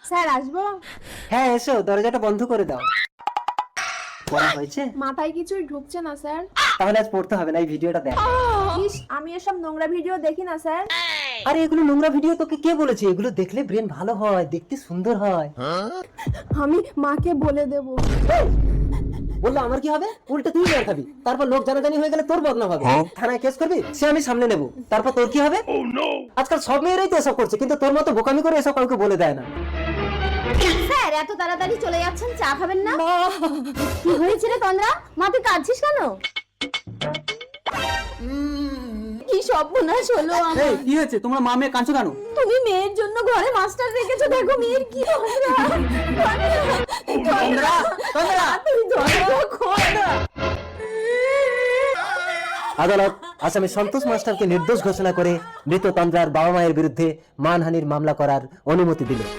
Sir আসবো? হ্যাঁ এসো, দরজাটা বন্ধ করে দাও। পড়া হয়েছে? মাথায় কিছুই ঢুকছে না স্যার। তাহলে আজ পড়তে হবে না, এই ভিডিওটা দেখ। ইস, আমি এসব নোংরা ভিডিও দেখি না স্যার। আরে এগুলো নোংরা ভিডিও তোকে কে বলেছে? এগুলো দেখলে ব্রেন ভালো হয়, দেখতে সুন্দর হয়। আমি মাকে বলে দেব। বললো আমার কি হবে? উল্টে তুই মার খাবি, তারপর লোক জানাজানি হয়ে গেলে তোর বদনাম হবে। থানায় কেস করবি, সে আমি সামনে নেব, তারপর তোর কি হবে? আজকাল সব মেয়েরাই তো এসব করছে, কিন্তু তোর মতো বোকামি করে এসব কাউকে বলে দেয় না। স্যার এত তাড়াতাড়ি চলে যাচ্ছেন, চা খাবেন না? কি হয়েছে রে তন্দ্রা, মা তুই কাঁদছিস কেন? কি সর্বনাশ হলো আমার। এই কি হয়েছে? তোমরা মা মেয়ে কাঁদছো কেন? তুমি মেয়ের জন্য ঘরে মাস্টার রেখেছো, দেখো মেয়ের কি অবস্থা। তন্দ্রা, তন্দ্রা, তুই ধরো খোল না। আদালত আসামি সন্তোষ মাস্টারকে নির্দোষ ঘোষণা করে মৃত তন্দ্রার বাবা মায়ের বিরুদ্ধে মানহানির মামলা করার অনুমতি দিল।